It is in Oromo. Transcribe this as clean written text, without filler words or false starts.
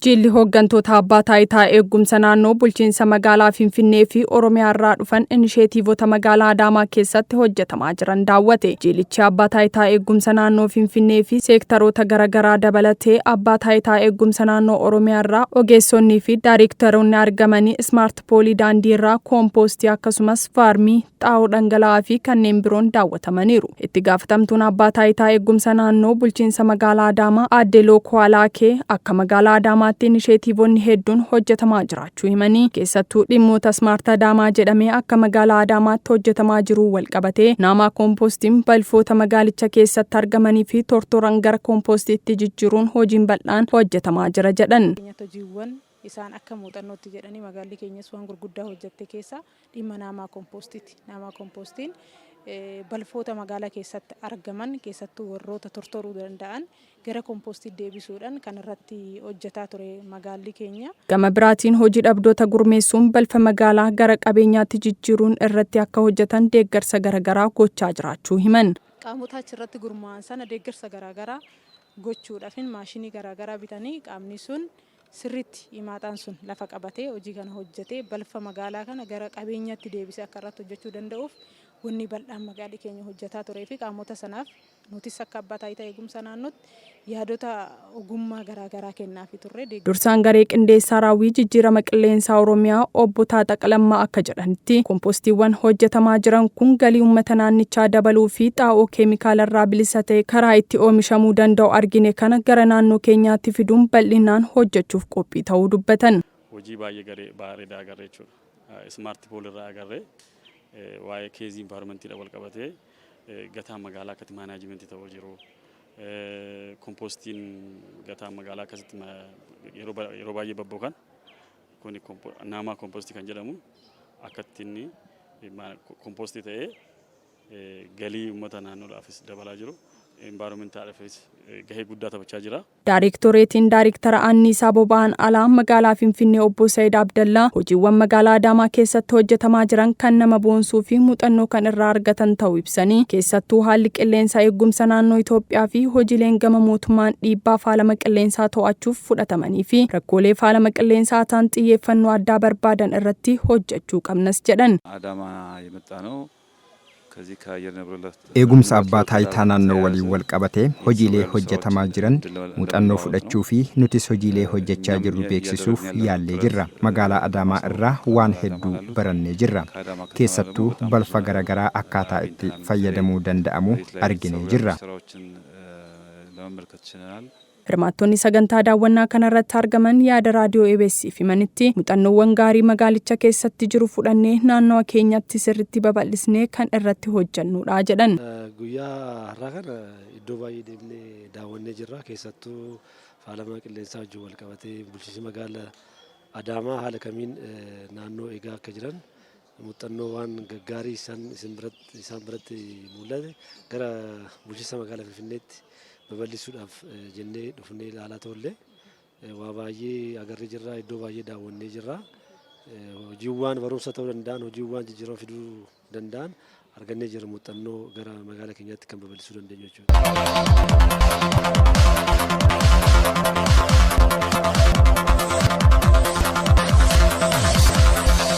Jilli hooggantoota abbaa taayitaa eegumsa naannoo bulchiinsa magaalaa Finfinnee fi Oromiyaa irraa dhufan inisheetiivota magaalaa Adaamaa keessatti hojjetamaa jiran daawwate. Jillichi abbaa taayitaa eegumsa naannoo Finfinnee fi seektaroota garaagaraa dabalatee abbaa taayitaa eegumsa naannoo Oromiyaa irraa ogeessonnii fi daayiriktaroonni argamanii Smart Poolii daandii irraa koompoostii akkasumas faarmii xaa'oo dhangala'aa fi kanneen biroon daawwatamaniiru. Itti gaafatamtuun abbaa taayitaa eegumsa naannoo bulchiinsa magaalaa Adaamaa Aadde Lookoo Alaakee akka magaalaa Adaamaa inisheetiivonni hedduun hojjetamaa jiraachuu himanii keessattuu dhimmoota Smart Adaamaa jedhamee akka magaalaa Adaamaatti hojjetamaa jiru walqabatee nama koompoostiin balfoota magaalicha keessatti argamanii fi tortoran gara koompostiitti jijjiiruun hojiin bal'aan hojjetamaa jira jedhan. Isaan akka muuxannootti jedhanii magaalli keenyas waan gurguddaa hojjette keessa dhimma nama koompostiiti. Nama koompostiin balfoota magaalaa keessatti argaman keessattuu warroota tortoruu danda'an gara koompostiitti deebisuudhaan kan irratti hojjetaa ture magaalli keenya. Gama biraatiin hojii dhabdoota gurmeessuun balfa magaalaa gara qabeenyaatti jijjiiruun irratti akka hojjetan deeggarsa garaagaraa gochaa jiraachuu himan. Qaamota achirratti gurmaa'an sana deeggarsa garaagaraa gochuudhaaf maashinii garaagaraa bitanii qaamni sun sirriitti himaataan sun lafa qabatee hojii kana hojjetee balfa magaalaa kana gara qabeenyaatti deebisee akka irratti hojjechuu danda'uuf wanni bal'aan magaalli keenya hojjetaa turee fi qaamota sanaaf nutis akka abbaa taayitaa eegumsa naannootti yaadota ogummaa garaagaraa kennaafi turre. Dursaan garee qindeessaa raawwii jijjiirama qilleensaa Oromiyaa obbo Taaxaq Lammaa akka jedhanitti koompostiiwwan hojjetamaa jiran kun galii uummata naannichaa dabaluu fi xaa'oo keemikaalarraa bilisa ta'e karaa itti oomishamuu danda'u argine kana gara naannoo keenyaatti fiduun bal'inaan hojjechuuf qophii ta'uu dubbatan. Hojii baay'ee bareedaa agarree jechuudha. Smart Pool irraa agarree waa'ee keezii envaayirmentii wal qabatee gataa magaalaa akkatti maanaajimentii ta'uu jiru. Koompostiin gataa magaalaa akkasitti yeroo baay'ee babbookan kun nama koompostii kan jedhamu akkatti inni koompostii ta'ee galii uummata naannoodhaafis dabalaa jiru. Environmentaadhaafis gahee guddaa taphachaa jira. Daayiriktoreetiin daayiriktara anniisaa boba'aan alaa magaalaa Finfinnee obbo Saayid Abdallaa hojiiwwan magaalaa Adaamaa keessatti hojjetamaa jiran kan nama boonsuu fi muuxannoo kan irraa argatan ta'uu ibsanii keessattuu haalli qilleensaa eegumsa naannoo Itoophiyaa fi hojiileen gama mootummaan dhiibbaa faalama qilleensaa to'achuuf fudhatamanii fi rakkoolee faalama qilleensaa ta'an xiyyeeffannoo addaa barbaadan irratti hojjechuu qabnas jedhan. Adaamaa የመጣነው eegumsa abbaa taayitaa naannoo waliin wal qabatee hojiilee hojjetamaa jiran muuxannoo fudhachuu fi nutis hojiilee hojjechaa jirru beeksisuuf yaallee jirra. Magaalaa Adaamaa irraa waan hedduu barannee jirra. Keessattuu balfa garaagaraa akkaataa itti fayyadamuu danda'amu arginee jirra. Hirmaattonni sagantaa daawwannaa kanarratti argaman yaada raadiyoo EBS'if himanitti muuxannoowwan gaarii magaalicha keessatti jiru fudhannee naannoo keenyatti sirriitti babal'isnee kan irratti hojjannudha jedhan. Guyyaa har'aa kana iddoo baay'ee deemnee daawwannee jirra. Keessattuu faalama qilleensaa wajjin wal qabatee bulchiinsi magaalaa Adaamaa haala kamiin naannoo eegaa akka jiran muuxannoo waan gaggaarii isaan biratti mul'ate gara bulchiinsa magaalaa Finfinneetti babal'isuudhaaf jennee dhufnee ilaalaa turre waa baay'ee agarree jirra. Iddoo baay'ee daawwannee jirra. Hojiiwwan barumsa ta'uu danda'an hojiiwwan jijjiirama fiduu danda'an argannee jirra. Muuxannoo gara magaalaa keenyaatti kan babal'isuu dandeenyu jechuudha.